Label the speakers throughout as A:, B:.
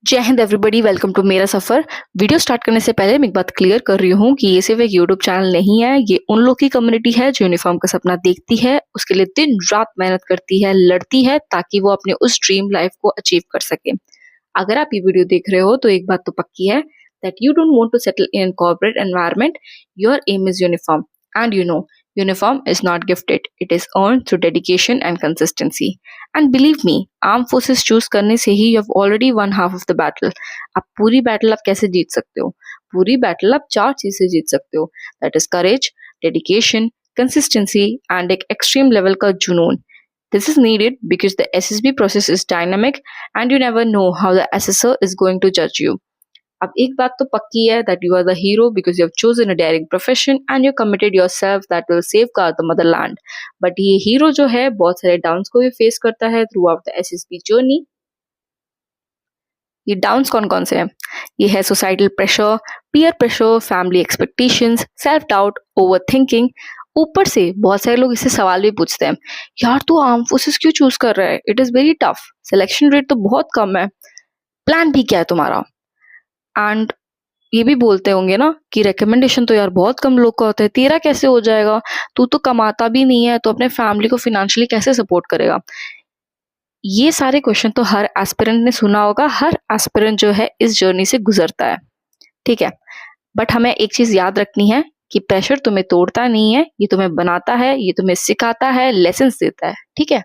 A: जय Hind everybody, welcome to मेरा सफ़र। Video start करने से पहले मैं एक बात क्लियर कर रही हूँ कि ये सिर्फ एक यूट्यूब चैनल नहीं है। ये उन लोग की कम्युनिटी है जो यूनिफॉर्म का सपना देखती है, उसके लिए दिन रात मेहनत करती है, लड़ती है ताकि वो अपने उस ड्रीम लाइफ को अचीव कर सके। अगर आप ये वीडियो देख रहे हो तो एक बात तो पक्की है that you don't want to settle in corporate environment. Your aim is uniform and uniform is not gifted, it is earned through dedication and consistency. And believe me, armed forces choose करने से ही you have already won half of the battle. अब पूरी battle आप कैसे जीत सकते हो? पूरी battle आप 4 चीज से जीत सकते हो, that is courage, dedication, consistency and एक extreme level का जुनून. This is needed because the SSB process is dynamic and you never know how the assessor is going to judge you. अब एक बात तो पक्की है that you are the hero because you have chosen a daring profession and you committed yourself that will safeguard the motherland. But ये hero जो है बहुत सारे डाउन्स को भी फेस करता है through out the SSB journey. ये डाउन्स कौन कौन से हैं? ये है societal pressure, peer pressure, family expectations, self doubt, over thinking. ऊपर से बहुत सारे लोग इससे सवाल भी पूछते हैं, यार तू आर्म फोर्सेस क्यों चूज कर रहा है? It is very tough, selection rate तो बहुत कम है, प्लान भी क्या है तुम्हारा? एंड ये भी बोलते होंगे ना कि रिकमेंडेशन तो यार बहुत कम लोग का होता है, तेरा कैसे हो जाएगा? तू तो कमाता भी नहीं है, तो अपने फैमिली को फाइनेंशियली कैसे सपोर्ट करेगा? ये सारे क्वेश्चन तो हर एस्पिरेंट ने सुना होगा, हर एस्पिरेंट जो है इस जर्नी से गुजरता है, ठीक है। बट हमें एक चीज याद रखनी है कि प्रेशर तुम्हें तोड़ता नहीं है, ये तुम्हें बनाता है, ये तुम्हें सिखाता है, लेसन्स देता है, ठीक है।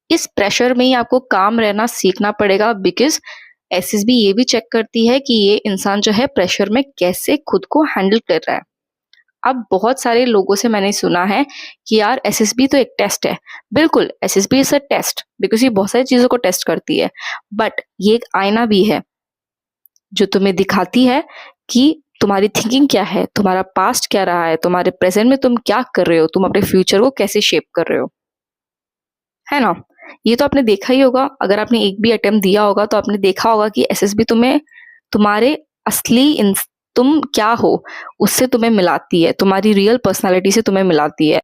A: इस प्रेशर में ही आपको काम रहना सीखना पड़ेगा बिकॉज एसएसबी ये भी चेक करती है कि ये इंसान जो है प्रेशर में कैसे खुद को हैंडल कर रहा है। अब बहुत सारे लोगों से मैंने सुना है कि यार एसएसबी तो एक टेस्ट है। बिल्कुल, SSB is a test because ये बहुत सारी चीजों को टेस्ट करती है, बट ये एक आईना भी है जो तुम्हें दिखाती है कि तुम्हारी थिंकिंग क्या है, तुम्हारा पास्ट क्या रहा है, तुम्हारे प्रेजेंट में तुम क्या कर रहे हो, तुम अपने फ्यूचर को कैसे शेप कर रहे हो, है ना। ये तो आपने देखा ही होगा, अगर आपने एक भी अटेम्प्ट दिया होगा तो आपने देखा होगा कि एसएसबी तुम्हें तुम्हारे असली तुम क्या हो उससे तुम्हें मिलाती है, तुम्हारी रियल पर्सनालिटी से तुम्हें मिलाती है।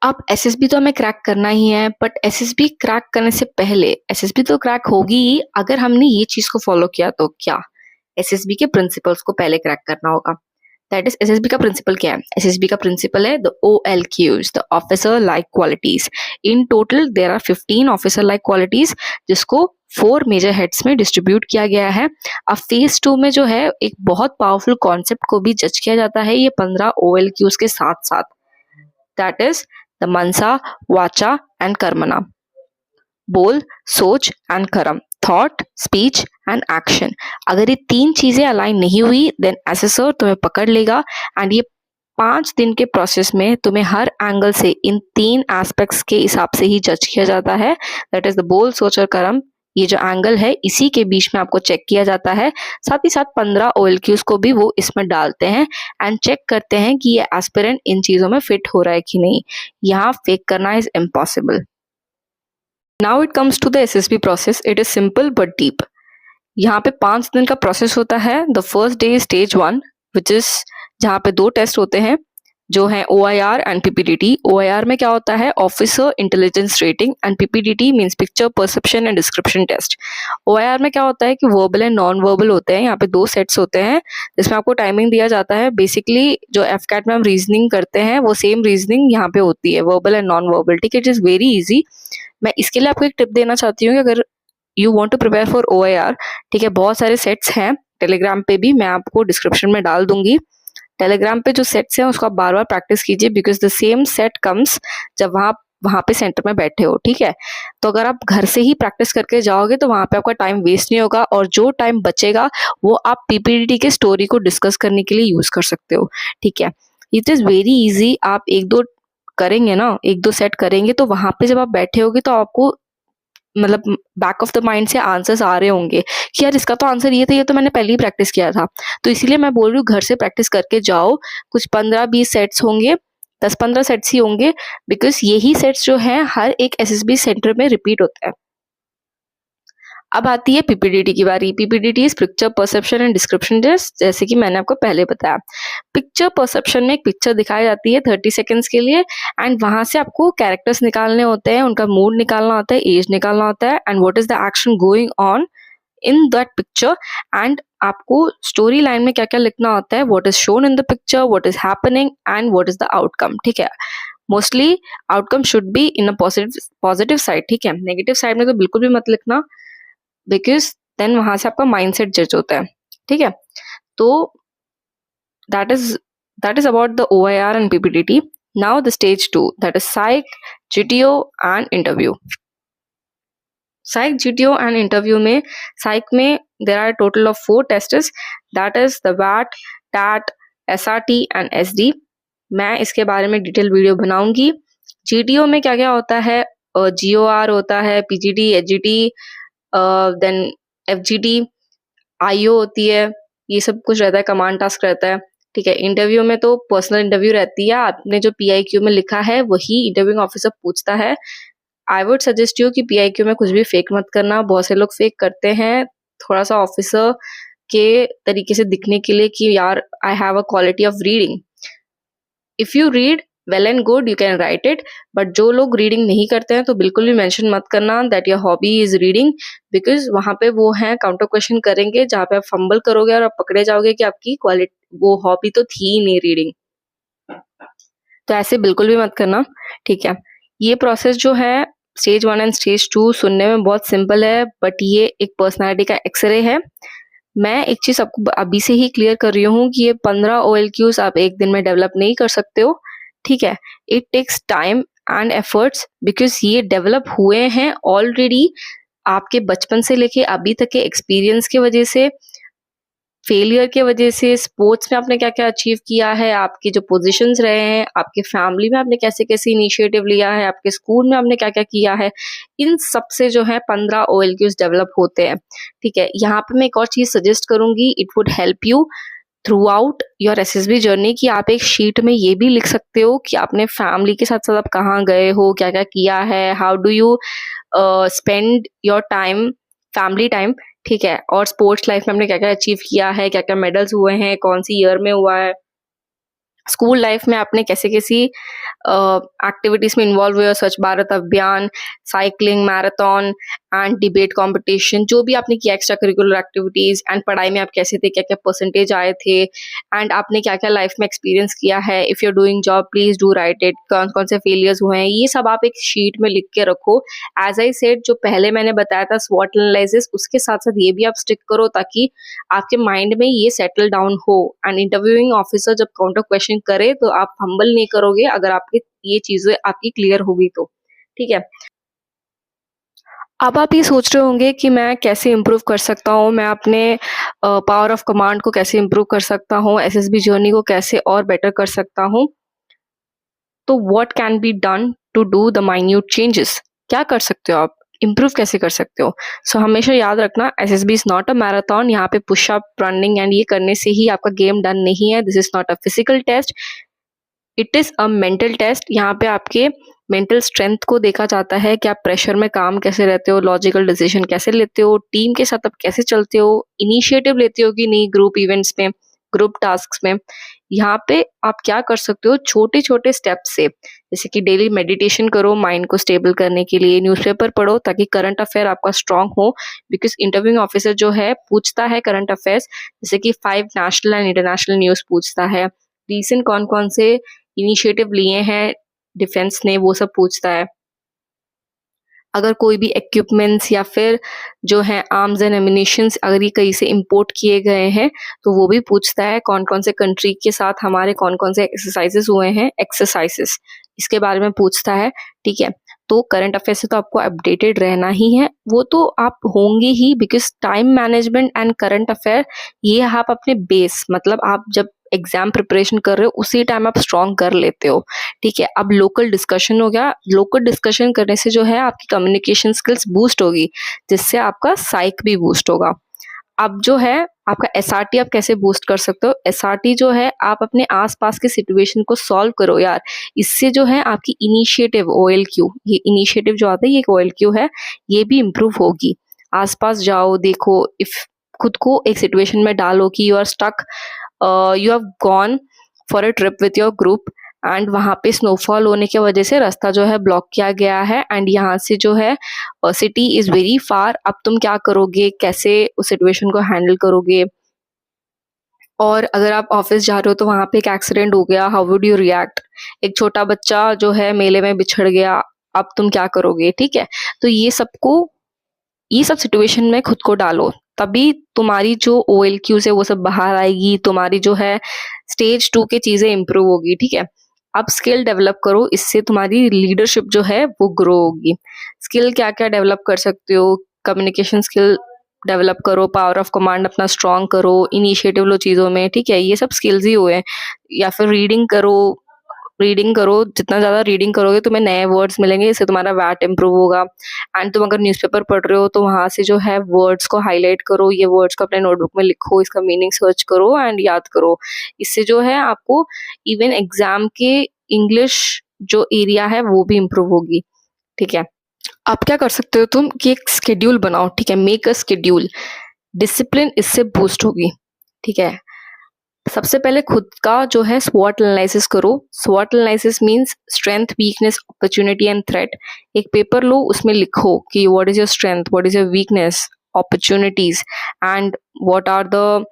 A: अब एसएसबी तो हमें क्रैक करना ही है, बट एसएसबी क्रैक करने से पहले एसएसबी तो क्रैक होगी ही अगर हमने ये चीज को फॉलो किया। तो क्या एसएसबी के प्रिंसिपल्स को पहले क्रैक करना होगा। दैट इज एसएसबी का प्रिंसिपल क्या है? एसएसबी का प्रिंसिपल है the OLQs, the officer like qualities. In total there are 15 officer like qualities जिसको 4 मेजर हेड्स में डिस्ट्रीब्यूट किया गया है। अब फेज 2 में जो है एक बहुत पावरफुल कॉन्सेप्ट को भी जज किया जाता है ये 15 OLQs के साथ साथ। दैट इज द मनसा, वाचा एंड कर्मना। बोल, सोच एंड कर्म, थॉट, स्पीच एंड एक्शन। अगर ये 3 चीजें अलाइन नहीं हुई देन एसेसर तुम्हें पकड़ लेगा एंड ये 5 दिन के प्रोसेस में तुम्हें हर एंगल से इन 3 एस्पेक्ट्स के हिसाब से ही जज किया जाता है। दैट इज द बोल, सोच और कर्म। ये जो एंगल है इसी के बीच में आपको चेक किया जाता है। साथ ही साथ 15 OLQs को भी वो इसमें डालते हैं एंड चेक करते हैं कि ये एस्पिरेंट इन चीजों में फिट हो रहा है कि नहीं। यहाँ फेक करना is impossible. Now it comes to the SSB process. It is simple but deep. यहाँ पे 5 दिन का प्रोसेस होता है। The first day is stage 1 which is जहाँ पे 2 टेस्ट होते हैं जो है OIR एंड PPDT। OIR में क्या होता है? Officer intelligence rating and PPDT means picture perception and description test. OIR में क्या होता है कि वर्बल एंड नॉन वर्बल होते हैं। यहाँ पे 2 सेट्स होते हैं जिसमें आपको टाइमिंग दिया जाता है। बेसिकली जो FCAT में हम रीजनिंग करते हैं वो सेम रीजनिंग यहाँ पे होती है, वर्बल एंड नॉन वर्बल, ठीक है। It is very easy. मैं इसके लिए आपको एक टिप देना चाहती हूँ कि अगर you want to prepare for OIR, ठीक है, बहुत सारे सेट्स हैं टेलीग्राम पे भी, मैं आपको डिस्क्रिप्शन में डाल दूंगी। टेलीग्राम पे जो सेट्स हैं उसको आप बार बार प्रैक्टिस कीजिए because the same set comes जब वहाँ पे सेंटर में बैठे हो, ठीक है। तो अगर आप घर से ही प्रैक्टिस करके जाओगे तो वहाँ पे आपका टाइम वेस्ट नहीं होगा और जो टाइम बचेगा वो आप PPDT के स्टोरी को डिस्कस करने के लिए यूज कर सकते हो, ठीक है। It is very easy. आप 1-2 करेंगे ना, 1-2 सेट करेंगे तो वहां पे जब आप बैठे होगे तो आपको मतलब बैक ऑफ द माइंड से आंसर्स आ रहे होंगे कि यार इसका तो आंसर ये था, ये तो मैंने पहले ही प्रैक्टिस किया था। तो इसीलिए मैं बोल रही हूँ घर से प्रैक्टिस करके जाओ। कुछ 15-20 सेट्स होंगे, 10-15 सेट्स ही होंगे बिकॉज यही सेट्स जो हैं हर एक SSB सेंटर में रिपीट होता है। अब आती है पीपीडीटी की बारी। PPDT is picture perception and description test, जैसे कि मैंने आपको पहले बताया। पिक्चर परसेप्शन में एक पिक्चर दिखाई जाती है 30 सेकेंड्स के लिए, एंड वहां से आपको कैरेक्टर्स निकालने होते हैं, उनका मूड निकालना होता है, एज निकालना होता है, and what is the action going on in that picture, and आपको स्टोरी लाइन में क्या क्या लिखना होता है, what is shown in the picture, what is happening, and what is the outcome. ठीक है, mostly outcome should be in a positive side. ठीक है, नेगेटिव साइड में तो बिल्कुल भी मत लिखना, बिकॉज देन वहां से आपका माइंडसेट जज होता है। ठीक है, तो that is about the OIR and PPDT. Now the stage 2, that is Psych, GTO and interview. Psych, GTO and interview में, Psych में there are a total of 4 tests, that is the VAT, TAT, SRT and SD. मैं इसके बारे में detail video बनाऊंगी। GTO में क्या क्या होता है, GOR होता है, PGT, HGT, then FGT, IO होती है, ये सब कुछ रहता है, कमांड टास्क रहता है। ठीक है, इंटरव्यू में तो पर्सनल इंटरव्यू रहती है, आपने जो PIQ में लिखा है वही इंटरव्यूइंग ऑफिसर पूछता है। आई वुड सजेस्ट यू कि PIQ में कुछ भी फेक मत करना, बहुत से लोग फेक करते हैं, थोड़ा सा ऑफिसर के तरीके से दिखने के लिए कि यार I have a quality of reading. If you read well and good you can write it, but जो लोग रीडिंग नहीं करते हैं तो बिल्कुल भी मेंशन मत करना that your hobby is reading, because वहां पे वो है काउंटर क्वेश्चन करेंगे जहाँ पे आप फंबल करोगे और आप पकड़े जाओगे कि आपकी क्वालिटी वो हॉबी तो थी ही नहीं रीडिंग। तो ऐसे बिल्कुल भी मत करना। ठीक है, ये प्रोसेस जो है स्टेज 1 एंड स्टेज 2 सुनने में बहुत सिंपल है, बट ये एक पर्सनालिटी का एक्सरे है। मैं एक चीज आपको अभी से ही क्लियर कर रही हूँ कि ये 15 OLQs आप एक दिन में डेवलप नहीं कर सकते हो। ठीक है, it takes time and efforts, because ये डेवलप हुए हैं ऑलरेडी आपके बचपन से लेके अभी तक के एक्सपीरियंस की वजह से, फेलियर की वजह से, स्पोर्ट्स में आपने क्या क्या अचीव किया है, आपके जो पोजीशंस रहे हैं, आपके फैमिली में आपने कैसे कैसे इनिशिएटिव लिया है, आपके स्कूल में आपने क्या क्या किया है, इन सब से जो है 15 OLQs डेवलप होते हैं। ठीक है, यहाँ पे मैं एक और चीज सजेस्ट करूंगी, it would help you through out your SSB journey, कि आप एक शीट में ये भी लिख सकते हो कि आपने फैमिली के साथ साथ आप कहाँ गए हो, क्या क्या किया है, how do you spend your time, family time. ठीक है, और स्पोर्ट्स लाइफ में आपने क्या क्या अचीव किया है, क्या क्या मेडल्स हुए हैं, कौन सी ईयर में हुआ है, स्कूल लाइफ में आपने कैसे कैसी एक्टिविटीज में इन्वॉल्व हुए हो, स्वच्छ भारत अभियान, cycling, marathon and debate competition, जो भी आपने किया एक्स्ट्रा करिकुलर एक्टिविटीज, एंड पढ़ाई में आप कैसे थे, क्या क्या परसेंटेज आए थे, एंड आपने क्या क्या लाइफ में एक्सपीरियंस किया है। If you are doing job please do write it, कौन कौन से फेलियर्स हुए हैं, ये सब आप एक शीट में लिख के रखो। एज आई सेड, जो पहले मैंने बताया था स्वॉट एनालिसिस, उसके साथ साथ ये भी आप स्टिक करो ताकि आपके माइंड में ये सेटल डाउन हो, एंड इंटरव्यूइंग ऑफिसर जब काउंटर क्वेश्चन करे तो आप फंबल नहीं करोगे अगर आपकी ये चीजें आपकी क्लियर होगी तो। ठीक है, अब आप ये सोच रहे होंगे कि मैं कैसे इम्प्रूव कर सकता हूँ, मैं अपने पावर ऑफ कमांड को कैसे इम्प्रूव कर सकता हूँ, SSB जर्नी को कैसे और बेटर कर सकता हूँ। तो what can be done to do the minute changes, क्या कर सकते हो आप, इम्प्रूव कैसे कर सकते हो। सो हमेशा याद रखना, SSB is not a marathon, यहाँ पे पुशअप, रनिंग एंड ये करने से ही आपका गेम डन नहीं है। This is not a physical test, it is a mental test. यहाँ पे आपके मेंटल स्ट्रेंथ को देखा जाता है कि आप प्रेशर में काम कैसे रहते हो, लॉजिकल डिसीजन कैसे लेते हो, टीम के साथ आप कैसे चलते हो, इनिशिएटिव लेते हो कि नहीं ग्रुप इवेंट्स में, ग्रुप टास्क में। यहाँ पे आप क्या कर सकते हो छोटे छोटे स्टेप से, जैसे कि डेली मेडिटेशन करो माइंड को स्टेबल करने के लिए, न्यूज़पेपर पढ़ो ताकि करंट अफेयर आपका स्ट्रांग हो, बिकॉज इंटरव्यूइंग ऑफिसर जो है पूछता है करंट अफेयर्स, जैसे कि 5 नेशनल एंड इंटरनेशनल न्यूज पूछता है, रीसेंट कौन कौन से इनिशिएटिव लिए हैं डिफेंस ने, वो सब पूछता है। अगर कोई भी इक्विपमेंट्स या फिर जो है आर्म्स एंड एमिनिशंस अगर ये कहीं से इंपोर्ट किए गए हैं तो वो भी पूछता है, कौन कौन से कंट्री के साथ हमारे कौन कौन से एक्सरसाइजेस हुए हैं, एक्सरसाइजेस इसके बारे में पूछता है। ठीक है, तो करंट अफेयर से तो आपको अपडेटेड रहना ही है, वो तो आप होंगे ही, because time management and current affair ये आप अपने बेस, मतलब आप जब एग्जाम प्रिपरेशन कर रहे हो उसी टाइम आप स्ट्रॉन्ग कर लेते हो। ठीक है, अब लोकल डिस्कशन हो गया, लोकल डिस्कशन करने से जो है आपकी कम्युनिकेशन स्किल्स बूस्ट होगी, जिससे आपका साइक भी बूस्ट होगा। अब जो है आपका SRT आप कैसे बूस्ट कर सकते हो, SRT जो है आप अपने आसपास के सिचुएशन को सॉल्व करो यार, इससे जो है आपकी इनिशिएटिव OLQ, ये इनिशिएटिव जो आता है ये एक OLQ है, ये भी इम्प्रूव होगी। आसपास जाओ, देखो, इफ खुद को एक सिचुएशन में डालो कि you are stuck, you have gone for a trip with your group and वहाँ पे स्नोफॉल होने की वजह से रास्ता जो है ब्लॉक किया गया है एंड यहाँ से जो है सिटी इज वेरी फार। अब तुम क्या करोगे, कैसे उस सिचुएशन को हैंडल करोगे? और अगर आप ऑफिस जा रहे हो तो वहाँ पे एक एक्सीडेंट हो गया, हाउ वुड यू रिएक्ट? एक छोटा बच्चा जो है मेले में बिछड़ गया, अब तुम क्या करोगे? ठीक है, तो ये सब सिचुएशन में खुद को डालो, तभी तुम्हारी जो OLQs है वो सब बाहर आएगी, तुम्हारी जो है स्टेज 2 की चीजें इंप्रूव होगी। ठीक है, अब स्किल डेवलप करो, इससे तुम्हारी लीडरशिप जो है वो ग्रो होगी। स्किल क्या क्या डेवलप कर सकते हो? कम्युनिकेशन स्किल डेवलप करो, पावर ऑफ कमांड अपना स्ट्रांग करो, इनिशिएटिव लो चीज़ों में। ठीक है, ये सब स्किल्स ही हुए। या फिर रीडिंग करो, जितना ज़्यादा रीडिंग करोगे तुम्हें नए वर्ड्स मिलेंगे, इससे तुम्हारा वैट इम्प्रूव होगा। एंड तुम अगर न्यूज़पेपर पढ़ रहे हो तो वहाँ से जो है वर्ड्स को हाईलाइट करो, ये वर्ड्स को अपने नोटबुक में लिखो, इसका मीनिंग सर्च करो एंड याद करो। इससे जो है आपको इवन एग्जाम के इंग्लिश जो एरिया है वो भी इम्प्रूव होगी। ठीक है, अब क्या कर सकते हो तुम कि एक स्केड्यूल बनाओ। ठीक है, मेक अ स्केड्यूल, डिसिप्लिन इससे बूस्ट होगी। ठीक है, सबसे पहले खुद का जो है स्वॉट एनालिसिस करो। स्वॉट analysis means strength, weakness, opportunity and threat. एक पेपर लो, उसमें लिखो कि what is your strength, what is your weakness, opportunities and what are the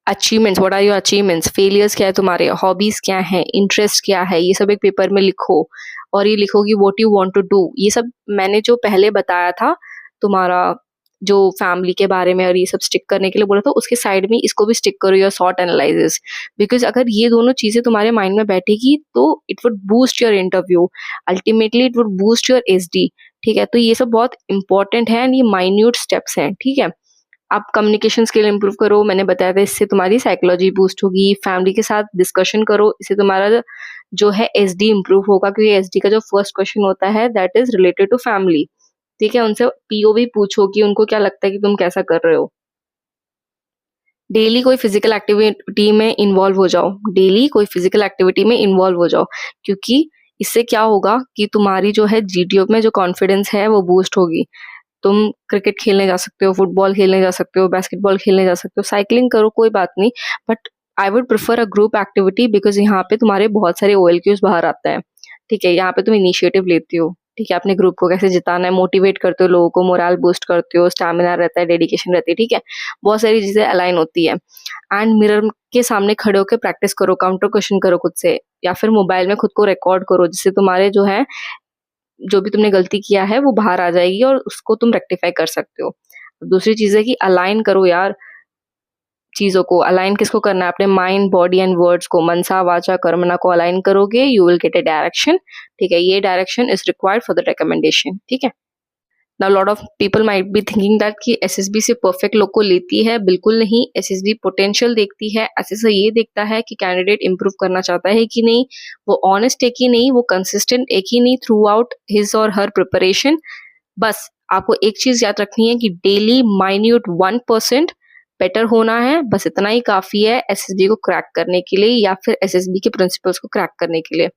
A: achievements, what are your achievements, failures क्या है तुम्हारे, हॉबीज क्या है, इंटरेस्ट क्या है, ये सब एक पेपर में लिखो। और ये लिखो कि what you want to do. ये सब मैंने जो पहले बताया था तुम्हारा जो फैमिली के बारे में और ये सब स्टिक करने के लिए बोला था, उसके साइड में इसको भी स्टिक करो, योर सॉट एनालिसिस। बिकॉज अगर ये दोनों चीजें तुम्हारे माइंड में बैठेगी तो it would boost your interview, ultimately it would boost your SD। ठीक है, तो ये सब बहुत इंपॉर्टेंट है एंड ये माइन्यूट स्टेप्स हैं। ठीक है, आप कम्युनिकेशन स्किल इंप्रूव करो, मैंने बताया था, इससे तुम्हारी साइकोलॉजी बूस्ट होगी। फैमिली के साथ डिस्कशन करो, इससे तुम्हारा जो है SD इंप्रूव होगा, क्योंकि SD का जो फर्स्ट क्वेश्चन होता है that is related to family. ठीक है, उनसे POV पूछो कि उनको क्या लगता है कि तुम कैसा कर रहे हो। डेली कोई फिजिकल एक्टिविटी में इन्वॉल्व हो जाओ, डेली कोई फिजिकल एक्टिविटी में इन्वॉल्व हो जाओ, क्योंकि इससे क्या होगा कि तुम्हारी जो है GTO में जो कॉन्फिडेंस है वो बूस्ट होगी। तुम क्रिकेट खेलने जा सकते हो, फुटबॉल खेलने जा सकते हो, बास्केटबॉल खेलने जा सकते हो, साइकिलिंग करो, कोई बात नहीं, but I would prefer a group activity, because यहाँ पे तुम्हारे बहुत सारे OLQs बाहर आता है। ठीक है, यहाँ पे तुम इनिशिएटिव लेती हो। ठीक है, अपने ग्रुप को कैसे जिताना है, मोटिवेट करते हो लोगों को, मोरल बूस्ट करते हो, स्टैमिना रहता है, डेडिकेशन रहती है। ठीक है, बहुत सारी चीजें अलाइन होती है। एंड मिरर के सामने खड़े होकर प्रैक्टिस करो, काउंटर क्वेश्चन करो खुद से, या फिर मोबाइल में खुद को रिकॉर्ड करो, जिससे तुम्हारे जो है जो भी तुमने गलती किया है वो बाहर आ जाएगी और उसको तुम रेक्टिफाई कर सकते हो। दूसरी चीज है कि अलाइन करो यार चीजों को। अलाइन किसको करना है? अपने माइंड, बॉडी एंड वर्ड्स को, मनसा वाचा कर्मणा को अलाइन करोगे, you will get A direction. ठीक है, ये direction is required for the recommendation. ठीक है, now lot of people might be thinking that कि SSB से परफेक्ट लोग को लेती है। बिल्कुल नहीं, SSB पोटेंशियल देखती है, SSB ये देखता है कि कैंडिडेट इंप्रूव करना चाहता है कि नहीं, वो ऑनेस्ट है कि नहीं, वो कंसिस्टेंट है कि नहीं थ्रू आउट हिज और हर प्रिपरेशन। बस आपको एक चीज याद रखनी है कि डेली माइन्यूट 1% बेटर होना है, बस इतना ही काफी है SSB को क्रैक करने के लिए, या फिर SSB के प्रिंसिपल्स को क्रैक करने के लिए।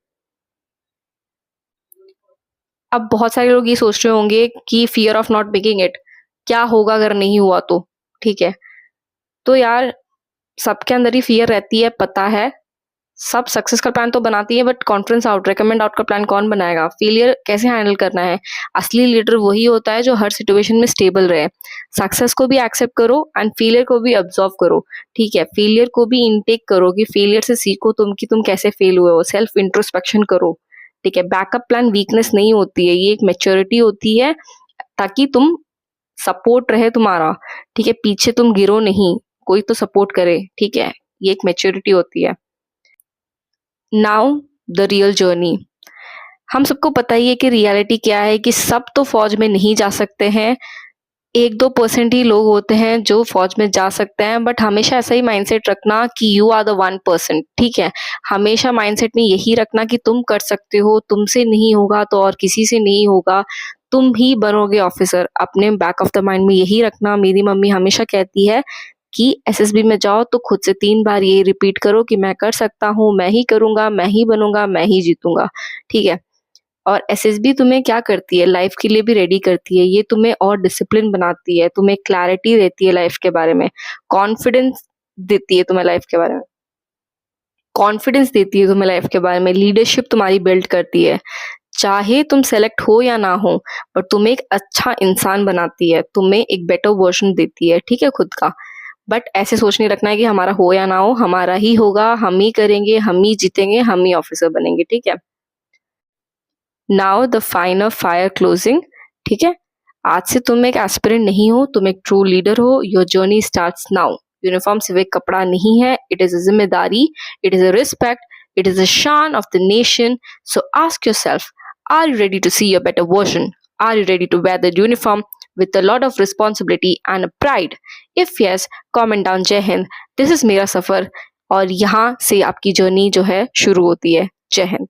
A: अब बहुत सारे लोग ये सोच रहे होंगे कि fear of not making it, क्या होगा अगर नहीं हुआ तो। ठीक है, तो यार सबके अंदर ही फियर रहती है, पता है। सब सक्सेस का प्लान तो बनाती है, but conference out, recommend out का प्लान कौन बनाएगा? फेलियर कैसे हैंडल करना है? असली लीडर वही होता है जो हर सिचुएशन में स्टेबल रहे। सक्सेस को भी एक्सेप्ट करो एंड फेलियर को भी ऑब्जर्व करो। ठीक है, फेलियर को भी इनटेक करो कि फेलियर से सीखो तुम कि तुम कैसे फेल हुए हो, सेल्फ इंट्रोस्पेक्शन करो। ठीक है, बैकअप प्लान वीकनेस नहीं होती है, ये एक मेच्योरिटी होती है, ताकि तुम सपोर्ट रहे तुम्हारा। ठीक है, पीछे तुम गिरो नहीं, कोई तो सपोर्ट करे। ठीक है, ये एक मेच्योरिटी होती है। Now the real journey. हम सबको पता ही है कि रियलिटी क्या है, कि सब तो फौज में नहीं जा सकते हैं, 1-2% ही लोग होते हैं जो फौज में जा सकते हैं। बट हमेशा ऐसा ही माइंडसेट रखना कि यू आर द 1%। ठीक है, हमेशा माइंडसेट में यही रखना कि तुम कर सकते हो, तुमसे नहीं होगा तो और किसी से नहीं होगा, तुम ही बनोगे ऑफिसर। अपने बैक ऑफ द माइंड में यही रखना। मेरी मम्मी हमेशा कहती है कि SSB में जाओ तो खुद से 3 बार ये रिपीट करो कि मैं कर सकता हूँ, मैं ही करूंगा, मैं ही बनूंगा, मैं ही जीतूंगा। ठीक है, और एसएसबी तुम्हें क्या करती है, लाइफ के लिए भी रेडी करती है। ये तुम्हें और डिसिप्लिन बनाती है, तुम्हें क्लैरिटी देती है लाइफ के बारे में, कॉन्फिडेंस देती है तुम्हें लाइफ के बारे में, कॉन्फिडेंस देती है तुम्हें लाइफ के बारे में, लीडरशिप तुम्हारी बिल्ड करती है। चाहे तुम सेलेक्ट हो या ना हो, बट तुम्हें एक अच्छा इंसान बनाती है, तुम्हें एक बेटर वर्जन देती है, ठीक है, खुद का। बट ऐसे सोच नहीं रखना है कि हमारा हो या ना हो, हमारा ही होगा, हम ही करेंगे, हम ही जीतेंगे, हम ही ऑफिसर बनेंगे, ठीक है। Now the final fire closing, ठीक है। आज से तुम एक एस्पिरेंट नहीं हो, तुम एक ट्रू लीडर हो। Your journey starts now. Uniform सिर्फ एक कपड़ा नहीं है, इट इज अ जिम्मेदारी, it is a respect, it is a शान of the nation. So ask yourself, are you ready to see your better version? Are you ready to wear the uniform with a lot of responsibility and pride? If yes, comment down जय Hind. This is मेरा सफर और यहाँ से आपकी journey जो है शुरू होती है। जय हिंद.